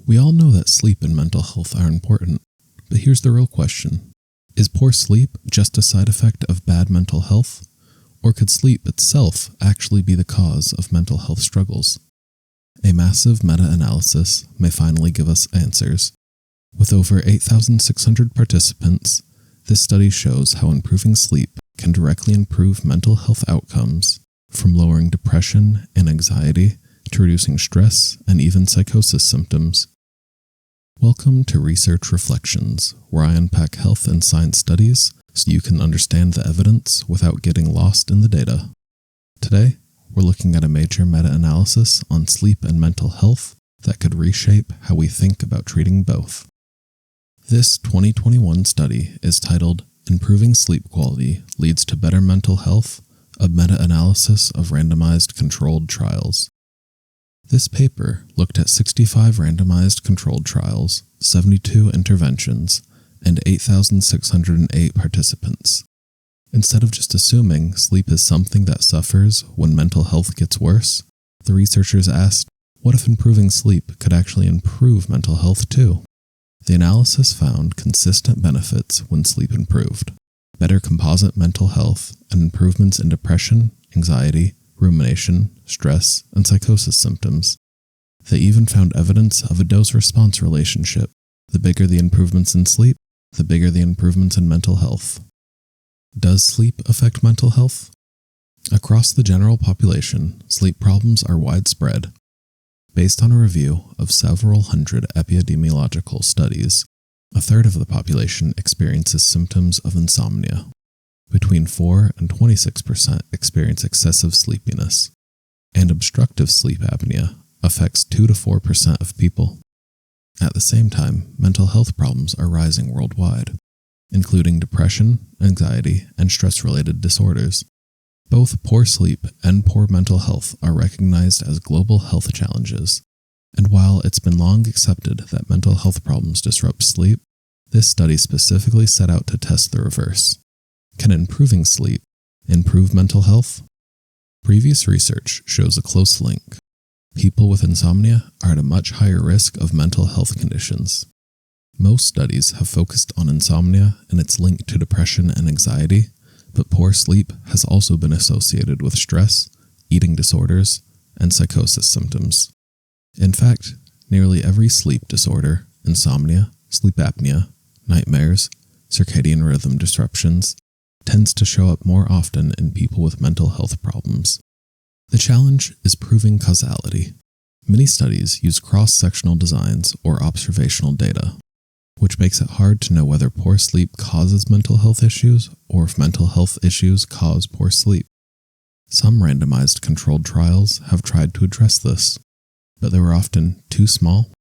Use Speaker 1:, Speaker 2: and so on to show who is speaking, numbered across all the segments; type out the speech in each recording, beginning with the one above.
Speaker 1: We all know that sleep and mental health are important, but here's the real question. Is poor sleep just a side effect of bad mental health, or could sleep itself actually be the cause of mental health struggles? A massive meta-analysis may finally give us answers. With over 8,600 participants, this study shows how improving sleep can directly improve mental health outcomes, from lowering depression and anxiety to reducing stress and even psychosis symptoms. Welcome to Research Reflections, where I unpack health and science studies so you can understand the evidence without getting lost in the data. Today, we're looking at a major meta-analysis on sleep and mental health that could reshape how we think about treating both. This 2021 study is titled Improving Sleep Quality Leads to Better Mental Health, a meta-analysis of randomized controlled trials. This paper looked at 65 randomized controlled trials, 72 interventions, and 8,608 participants. Instead of just assuming sleep is something that suffers when mental health gets worse, the researchers asked, what if improving sleep could actually improve mental health too? The analysis found consistent benefits when sleep improved, better composite mental health, and improvements in depression, anxiety, rumination, stress, and psychosis symptoms. They even found evidence of a dose-response relationship. The bigger the improvements in sleep, the bigger the improvements in mental health. Does sleep affect mental health? Across the general population, sleep problems are widespread. Based on a review of several hundred epidemiological studies, a third of the population experiences symptoms of insomnia. Between 4 and 26% experience excessive sleepiness, and obstructive sleep apnea affects 2 to 4% of people. At the same time, mental health problems are rising worldwide, including depression, anxiety, and stress-related disorders. Both poor sleep and poor mental health are recognized as global health challenges, and while it's been long accepted that mental health problems disrupt sleep, this study specifically set out to test the reverse. Can improving sleep improve mental health? Previous research shows a close link. People with insomnia are at a much higher risk of mental health conditions. Most studies have focused on insomnia and its link to depression and anxiety, but poor sleep has also been associated with stress, eating disorders, and psychosis symptoms. In fact, nearly every sleep disorder, insomnia, sleep apnea, nightmares, circadian rhythm disruptions, tends to show up more often in people with mental health problems. The challenge is proving causality. Many studies use cross-sectional designs or observational data, which makes it hard to know whether poor sleep causes mental health issues or if mental health issues cause poor sleep. Some randomized controlled trials have tried to address this, but they were often too small,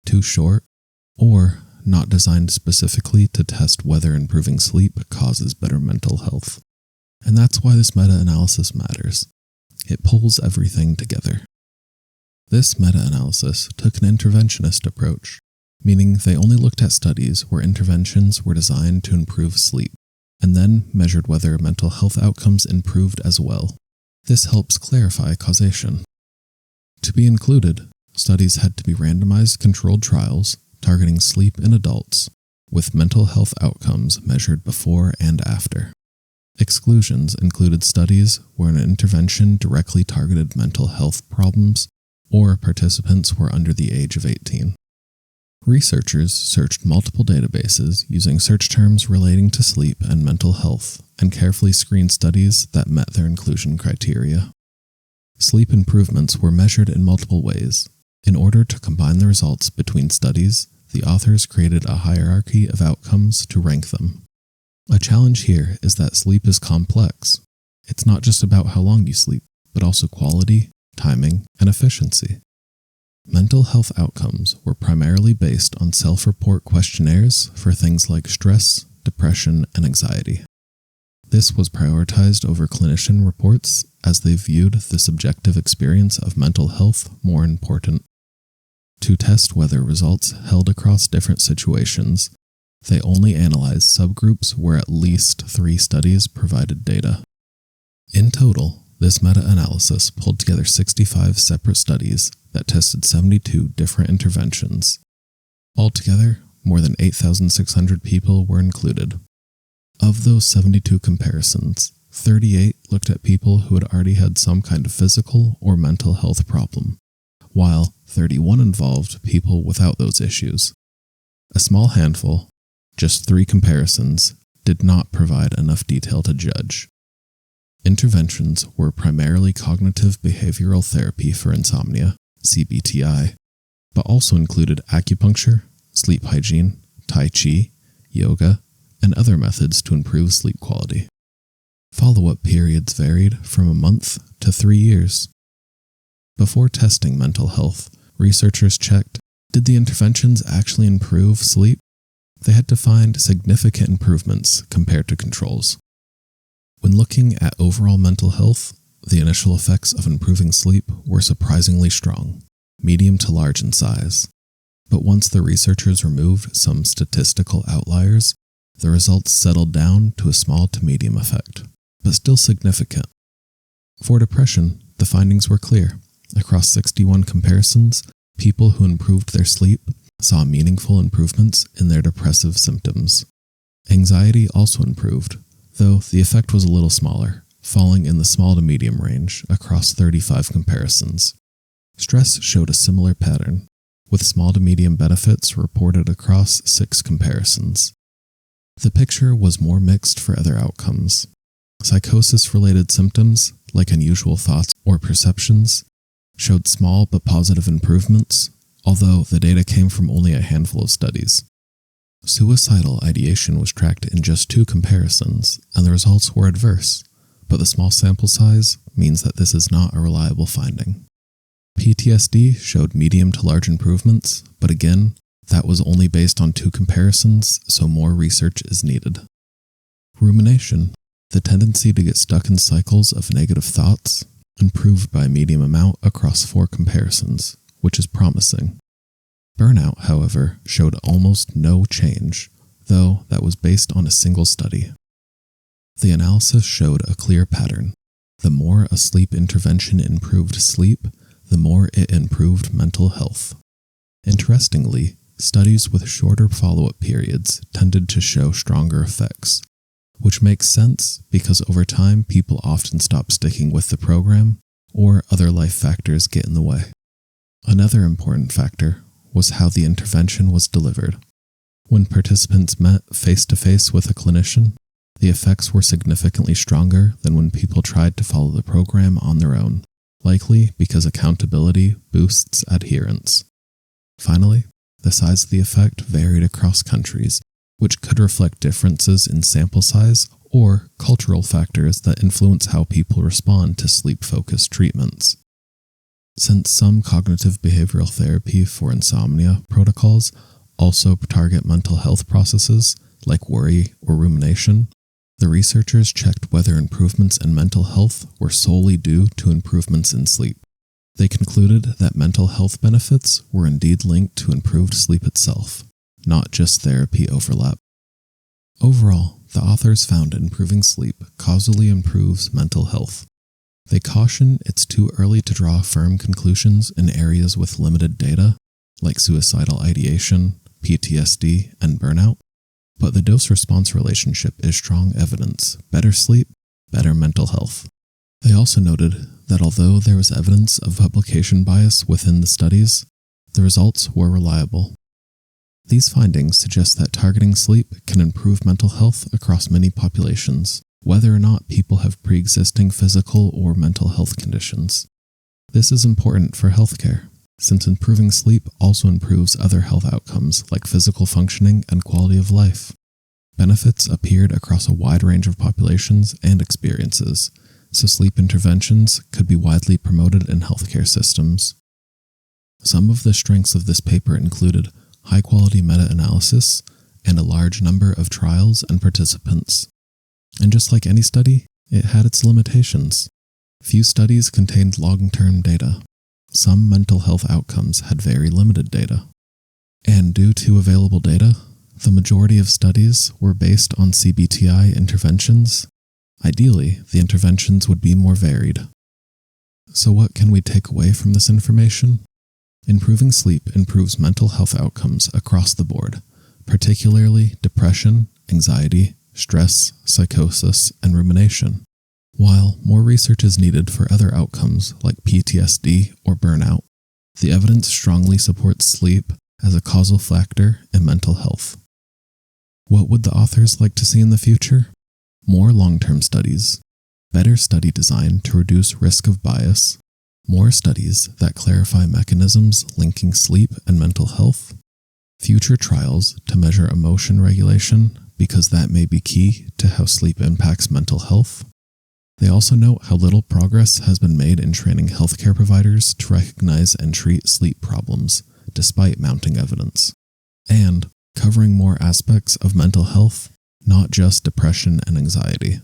Speaker 1: too short, or not designed specifically to test whether improving sleep causes better mental health. And that's why this meta-analysis matters. It pulls everything together. This meta-analysis took an interventionist approach, meaning they only looked at studies where interventions were designed to improve sleep, and then measured whether mental health outcomes improved as well. This helps clarify causation. To be included, studies had to be randomized controlled trials targeting sleep in adults, with mental health outcomes measured before and after. Exclusions included studies where an intervention directly targeted mental health problems, or participants were under the age of 18. Researchers searched multiple databases using search terms relating to sleep and mental health, and carefully screened studies that met their inclusion criteria. Sleep improvements were measured in multiple ways. In order to combine the results between studies, the authors created a hierarchy of outcomes to rank them. A challenge here is that sleep is complex. It's not just about how long you sleep, but also quality, timing, and efficiency. Mental health outcomes were primarily based on self-report questionnaires for things like stress, depression, and anxiety. This was prioritized over clinician reports as they viewed the subjective experience of mental health more important. To test whether results held across different situations, they only analyzed subgroups where at least 3 studies provided data. In total, this meta-analysis pulled together 65 separate studies that tested 72 different interventions, Altogether, more than 8,600 people were included. Of those 72 comparisons, 38 looked at people who had already had some kind of physical or mental health problem, while 31 involved people without those issues. A small handful, just 3 comparisons, did not provide enough detail to judge. Interventions were primarily cognitive behavioral therapy for insomnia, CBTI, but also included acupuncture, sleep hygiene, tai chi, yoga, and other methods to improve sleep quality. Follow-up periods varied from a month to 3 years. Before testing mental health, researchers checked, did the interventions actually improve sleep? They had to find significant improvements compared to controls. When looking at overall mental health, the initial effects of improving sleep were surprisingly strong, medium to large in size. But once the researchers removed some statistical outliers, the results settled down to a small to medium effect, but still significant. For depression, the findings were clear. Across 61 comparisons, people who improved their sleep saw meaningful improvements in their depressive symptoms. Anxiety also improved, though the effect was a little smaller, falling in the small to medium range across 35 comparisons. Stress showed a similar pattern, with small to medium benefits reported across 6 comparisons. The picture was more mixed for other outcomes. Psychosis-related symptoms, like unusual thoughts or perceptions, showed small but positive improvements, although the data came from only a handful of studies. Suicidal ideation was tracked in just 2 comparisons, and the results were adverse, but the small sample size means that this is not a reliable finding. PTSD showed medium to large improvements, but again, that was only based on 2 comparisons, so more research is needed. Rumination, the tendency to get stuck in cycles of negative thoughts, improved by a medium amount across 4 comparisons, which is promising. Burnout, however, showed almost no change, though that was based on a single study. The analysis showed a clear pattern. The more a sleep intervention improved sleep, the more it improved mental health. Interestingly, studies with shorter follow-up periods tended to show stronger effects, which makes sense because over time people often stop sticking with the program or other life factors get in the way. Another important factor was how the intervention was delivered. When participants met face-to-face with a clinician, the effects were significantly stronger than when people tried to follow the program on their own, likely because accountability boosts adherence. Finally, the size of the effect varied across countries, which could reflect differences in sample size or cultural factors that influence how people respond to sleep-focused treatments. Since some cognitive behavioral therapy for insomnia protocols also target mental health processes like worry or rumination, the researchers checked whether improvements in mental health were solely due to improvements in sleep. They concluded that mental health benefits were indeed linked to improved sleep itself, not just therapy overlap. Overall, the authors found improving sleep causally improves mental health. They caution it's too early to draw firm conclusions in areas with limited data, like suicidal ideation, PTSD, and burnout, but the dose-response relationship is strong evidence: better sleep, better mental health. They also noted that although there was evidence of publication bias within the studies, the results were reliable. These findings suggest that targeting sleep can improve mental health across many populations, whether or not people have pre-existing physical or mental health conditions. This is important for healthcare, since improving sleep also improves other health outcomes like physical functioning and quality of life. Benefits appeared across a wide range of populations and experiences, so sleep interventions could be widely promoted in healthcare systems. Some of the strengths of this paper included high-quality meta-analysis and a large number of trials and participants. And just like any study, it had its limitations. Few studies contained long-term data. Some mental health outcomes had very limited data. And due to available data, the majority of studies were based on CBTI interventions. Ideally, the interventions would be more varied. So what can we take away from this information? Improving sleep improves mental health outcomes across the board, particularly depression, anxiety, stress, psychosis, and rumination. While more research is needed for other outcomes like PTSD or burnout, the evidence strongly supports sleep as a causal factor in mental health. What would the authors like to see in the future? More long-term studies, better study design to reduce risk of bias, more studies that clarify mechanisms linking sleep and mental health, future trials to measure emotion regulation because that may be key to how sleep impacts mental health. They also note how little progress has been made in training healthcare providers to recognize and treat sleep problems, despite mounting evidence, and covering more aspects of mental health, not just depression and anxiety.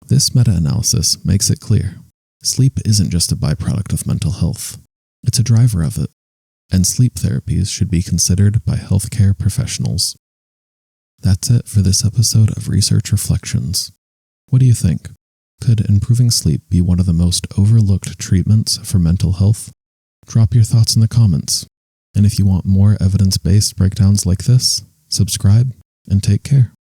Speaker 1: This meta-analysis makes it clear. Sleep isn't just a byproduct of mental health. It's a driver of it, and sleep therapies should be considered by healthcare professionals. That's it for this episode of Research Reflections. What do you think? Could improving sleep be one of the most overlooked treatments for mental health? Drop your thoughts in the comments. And if you want more evidence-based breakdowns like this, subscribe and take care.